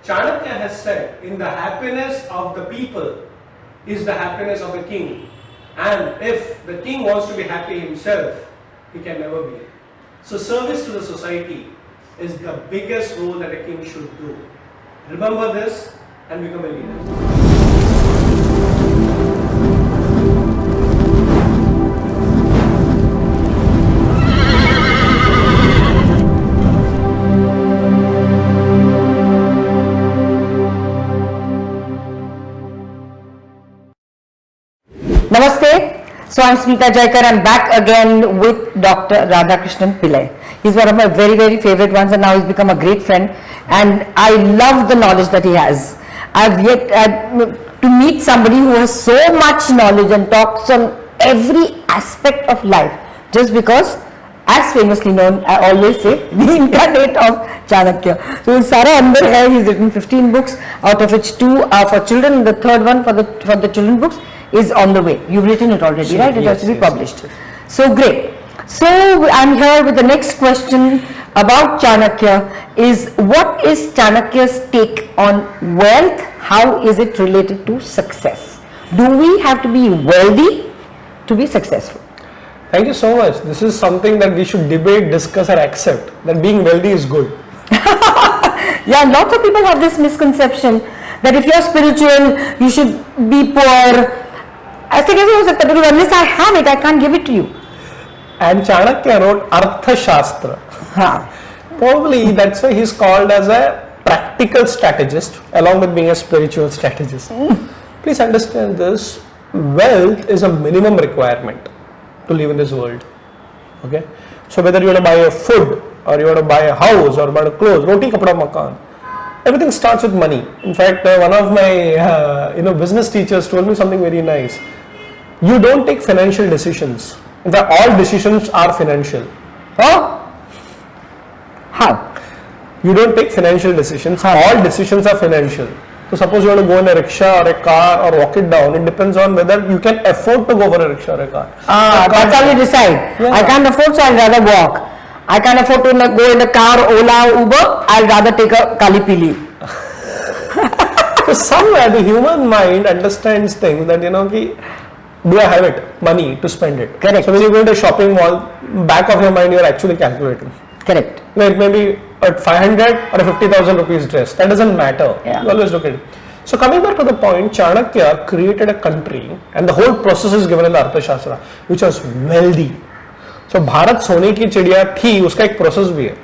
Chanakya has said, in the happiness of the people is the happiness of the king. And if the king wants to be happy himself, he can never be. So service to the society is the biggest role that a king should do. Remember this and become a leader. Namaste. So I'm Smita Jaikar. I'm back again with Dr. Radhakrishnan Pillai. He's one of my very favorite ones, and now he's become a great friend. And I love the knowledge that he has. I've yet to meet somebody who has so much knowledge and talks on every aspect of life. Just because, as famously known, I always say, the incarnate of Chanakya. So Sara Andar hai, he's written 15 books, out of which 2 are for children, and the third one for the children books is on the way. You've written it already, sure, right? It has to be published. So great. So I'm here with the next question about Chanakya is, what is Chanakya's take on wealth? How is it related to success? Do we have to be wealthy to be successful? Thank you so much. This is something that we should debate, discuss and accept, that being wealthy is good. Yeah, lots of people have this misconception that if you're spiritual, you should be poor. ऐसे कैसे हो सकता है? Because unless I have it, I can't give it to you. And Chanakya wrote Arthashastra. हाँ. Probably that's why he's called as a practical strategist along with being a spiritual strategist. Please understand this, wealth is a minimum requirement to live in this world. Okay? So whether you want to buy a food or you want to buy a house or buy clothes, roti kapda makan, everything starts with money. In fact, one of my business teachers told me something very nice. You don't take financial decisions. In fact, all decisions are financial. Oh? How? You don't take financial decisions. All decisions are financial. So suppose you want to go in a rickshaw or a car or walk it down, it depends on whether you can afford to go for a rickshaw or a car. That's how you decide. Yeah. I can't afford, so I'll rather walk. I can't afford to go in a car, Ola, Uber, I'll rather take a Kali Pili. So somewhere the human mind understands things that, do I have it, money to spend it? Correct. So when you go into a shopping mall, back of your mind you are actually calculating. Correct. It may be at 500 or a 50,000 rupees dress. That doesn't matter. Yeah. You always look at it. So coming back to the point, Chanakya created a country and the whole process is given in the Arthashastra, which was wealthy. So Bharat सोने की चिड़िया थी, उसका एक process भी है.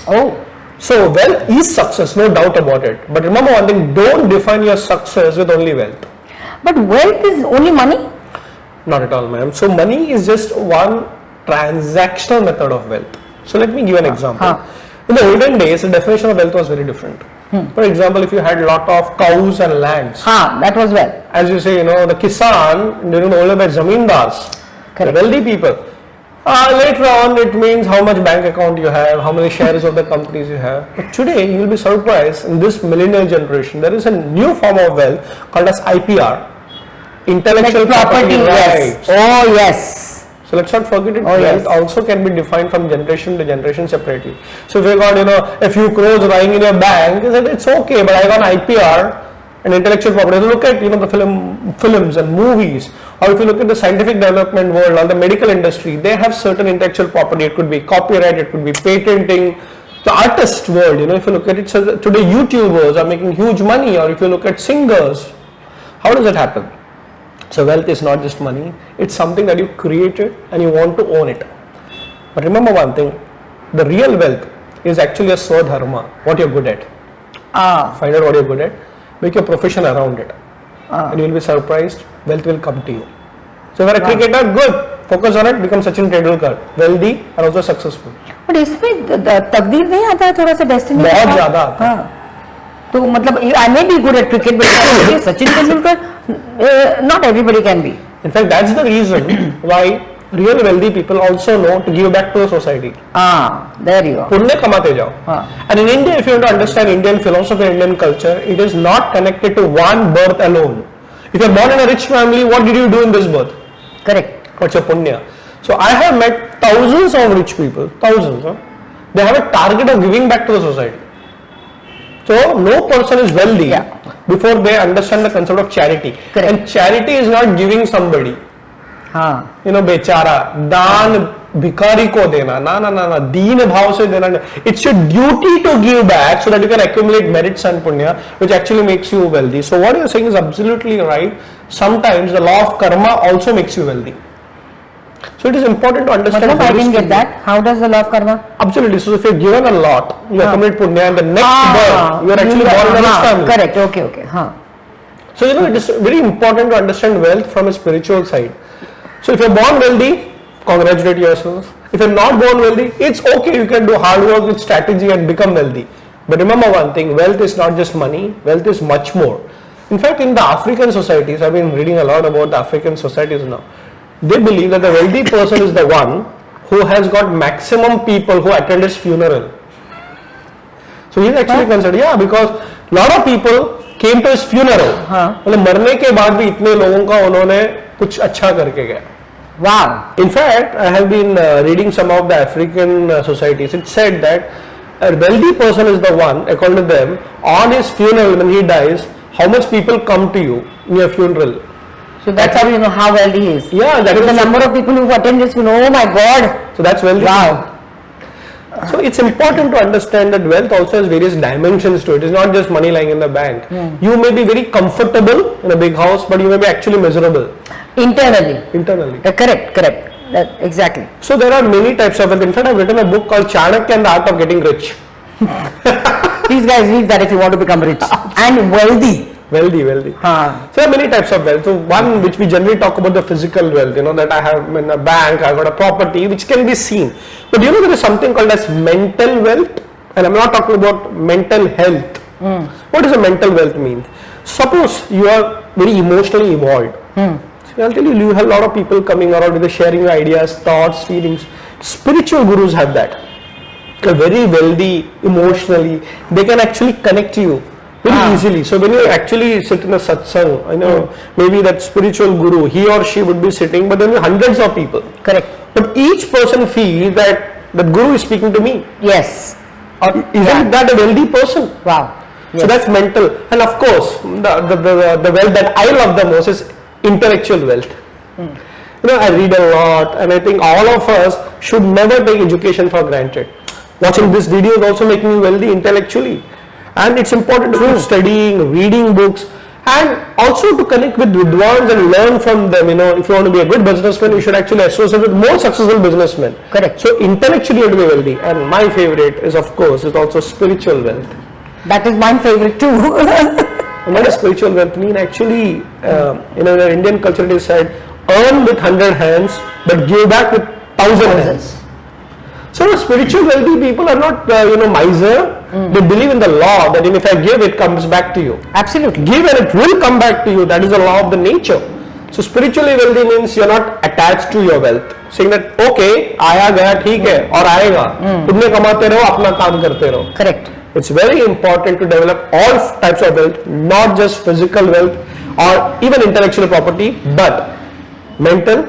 Oh. So wealth is success, no doubt about it. But remember one thing, don't define your success with only wealth. But wealth is only money? Not at all, ma'am. So money is just one transactional method of wealth. So let me give an example. In the olden days, the definition of wealth was very different. For example, if you had a lot of cows and lands. That was wealth. As you say, the Kisan, during the older days, Zamindars, the wealthy people. Later on, it means how much bank account you have, how many shares of the companies you have. But today, you will be surprised, in this millennial generation, there is a new form of wealth called as IPR. Intellectual property rights. Oh, yes. So let's not forget it. Wealth also can be defined from generation to generation separately. So if you got, a few crores lying in your bank, it's okay, but I got IPR and intellectual property. So look at, the films and movies, or if you look at the scientific development world or the medical industry, they have certain intellectual property. It could be copyright, it could be patenting. The artist world, if you look at it, so today YouTubers are making huge money, or if you look at singers, how does it happen? So wealth is not just money, it's something that you created and you want to own it. But remember one thing, the real wealth is actually a swadharma, what you're good at. Find out what you're good at, make your profession around it. And you'll be surprised, wealth will come to you. So if you're a cricketer, good, focus on it, become Sachin Tendulkar, wealthy and also successful. But इसमें तकदीर नहीं आता है थोड़ा सा destiny? बहुत ज़्यादा आता है. तो मतलब I may be good at cricket, but Sachin Tendulkar, not everybody can be. In fact, that's the reason why real wealthy people also know to give back to the society. There you go. पुण्य कमाते जाओ. And in India, if you want to understand Indian philosophy, Indian culture, it is not connected to one birth alone. If you are born in a rich family, what did you do in this birth? Correct. What's your punya? So I have met thousands of rich people, thousands. They have a target of giving back to the society. So no person is wealthy Yeah. before they understand the concept of charity. Correct. And charity is not giving somebody, हाँ, बेचारा दान भिखारी को देना, ना दीन भाव से देना. It's your duty to give back so that you can accumulate merits and punya, which actually makes you wealthy. So what you're saying is absolutely right. Sometimes the law of karma also makes you wealthy. So it is important to understand. मतलब I didn't holistically. get that. How does the law of karma? Absolutely. So if you're given a lot, you accumulate punya, and the next birth you are actually born in a rich family. Correct. Okay. हाँ. So it is very important to understand wealth from a spiritual side. So if you're born wealthy, congratulate yourself. If you're not born wealthy, it's okay. You can do hard work with strategy and become wealthy. But remember one thing: wealth is not just money. Wealth is much more. In fact, in the African societies, I've been reading a lot about the African societies now. They believe that the wealthy person is the one who has got maximum people who attend his funeral. So he's actually considered, yeah, because a lot of people came to his funeral. मतलब मरने के बाद भी इतने लोगों का उन्होंने कुछ अच्छा करके गया. Wow. In fact, I have been reading some of the African societies. It said that a wealthy person is the one, according to them, on his funeral when he dies, how much people come to you in your funeral. So that's how you know how wealthy he is. Yeah, that With is the number of people who attend this funeral. Oh my God. So that's wealthy. Wow. So it's important to understand that wealth also has various dimensions to it. It's not just money lying in the bank. You may be very comfortable in a big house, but you may be actually miserable Internally. internally. Correct. Exactly. So there are many types of wealth. In fact, I've written a book called Chanakya and the Art of Getting Rich. Please guys read that if you want to become rich and wealthy. Wealthy. हाँ. So there are many types of wealth. So one which we generally talk about the physical wealth, that I have in a bank, I've got a property which can be seen. But there is something called as mental wealth, and I'm not talking about mental health. What does a mental wealth mean? Suppose you are very emotionally evolved. So I'll tell you, you have a lot of people coming around with sharing your ideas, thoughts, feelings. Spiritual gurus have that. They're very wealthy emotionally. They can actually connect to you very easily. So when you actually sit in a satsang, maybe that spiritual guru, he or she would be sitting, but there will be hundreds of people. Correct. But each person feels that the guru is speaking to me. Yes. Isn't that a wealthy person? Wow. Yes. So that's mental. And of course, the wealth that I love the most is intellectual wealth. I read a lot, and I think all of us should never take education for granted. Watching this video is also making you wealthy intellectually. And it's important to keep studying, reading books, and also to connect with vidwans and learn from them. If you want to be a good businessman, you should actually associate with more successful businessmen. Correct. So intellectually you have to be wealthy. And my favorite is, of course, is also spiritual wealth. That is my favorite too. And what does spiritual wealth mean? Actually, in the Indian culture it is said, earn with 100 hands, but give back with 1,000 hands. So spiritual wealthy people are not, miser. They believe in the law that if I give, it comes back to you. Absolutely. Give and it will come back to you. That is the law of the nature. So spiritually wealthy means you're not attached to your wealth. Saying that, okay, आया गया ठीक है और आएगा. तुमने कमाते रहो, अपना काम करते रहो. Correct. It's very important to develop all types of wealth, not just physical wealth or even intellectual property, but mental,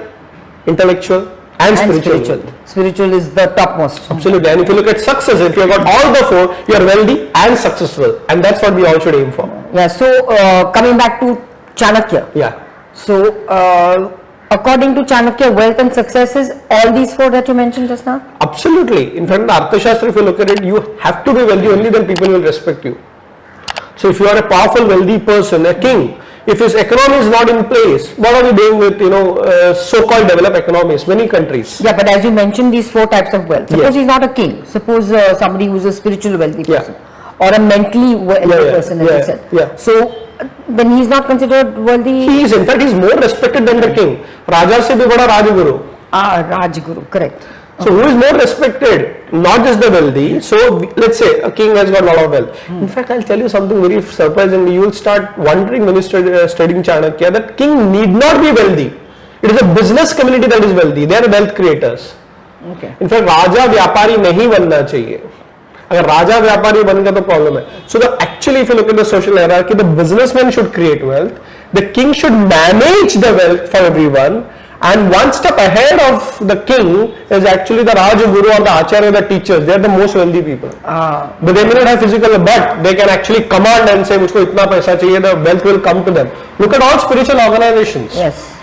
intellectual, and spiritual wealth. Spiritual is the topmost. Absolutely. And if you look at success, if you've got all the four, you are wealthy and successful. And that's what we all should aim for. Yeah, so coming back to Chanakya. Yeah. So, according to Chanakya, wealth and success is all these four that you mentioned just now? Absolutely. In fact, in the Arthashastra, if you look at it, you have to be wealthy, only then people will respect you. So if you are a powerful, wealthy person, a king, if his economy is not in place, what are we doing with, so-called developed economies, many countries? Yeah, but as you mentioned these four types of wealth. Suppose he's not a king. Suppose somebody who's a spiritual wealthy person. Or a mentally wealthy person, as you said. Yeah. So, then he's not considered wealthy? He is, in fact, he's more respected than the king. Raja se bhi bada Rajguru. Rajguru, correct. So who is more respected? Not just the wealthy. So let's say a king has got a lot of wealth. In fact, I'll tell you something very surprising. You will start wondering when you start studying Chanakya that king need not be wealthy. It is a business community that is wealthy. They are wealth creators. Okay. In fact, राजा व्यापारी नहीं बनना चाहिए. अगर राजा व्यापारी बन गया तो problem है. So actually, if you look at the social hierarchy, the businessman should create wealth. The king should manage the wealth for everyone. And one step ahead of the king is actually the Rajaguru or the Acharya, the teachers. They are the most wealthy people. But they may not have physical, but they can actually command and say, "Mujhko itna paisa chahiye," the wealth will come to them. Look at all spiritual organizations. Yes.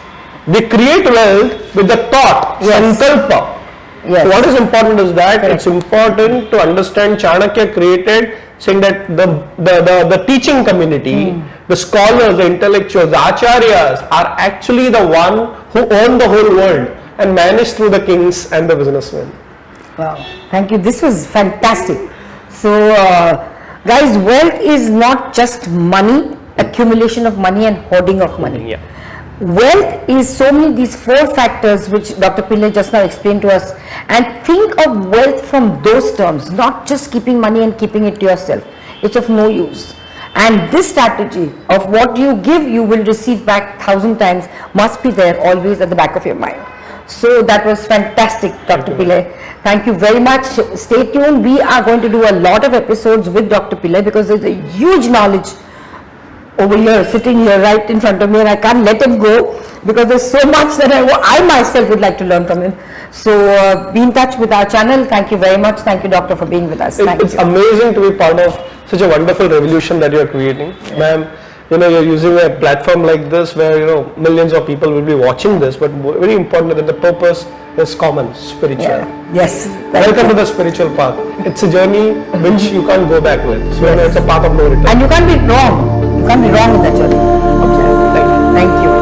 They create wealth with the thought, Yes. sankalpa. Yes. So what is important is that Correct. it's important to understand Chanakya created saying that the teaching community, the scholars, the intellectuals, the acharyas are actually the one who own the whole world and manage through the kings and the businessmen. Wow, thank you. This was fantastic. So, guys, wealth is not just money, accumulation of money and hoarding of money. Yeah. Wealth is so many these four factors which Dr. Pillai just now explained to us, and think of wealth from those terms, not just keeping money and keeping it to yourself. It's of no use. And this strategy of what you give, you will receive back 1,000 times must be there always at the back of your mind. So that was fantastic, Dr. Pillai. Thank you very much. Stay tuned. We are going to do a lot of episodes with Dr. Pillai because there's a huge knowledge over here, sitting here right in front of me, and I can't let him go because there's so much that I myself would like to learn from him. So be in touch with our channel. Thank you very much. Thank you, Doctor, for being with us. Thank It's you. amazing to be part of such a wonderful revolution that you're creating. Ma'am, you're using a platform like this where, millions of people will be watching this, but very important that the purpose is common, spiritual. Yeah. Yes. Welcome to the spiritual path. It's a journey which you can't go back with. So it's a path of no return. And you can't be wrong. You can't be wrong with that journey. Thank you. Thank you.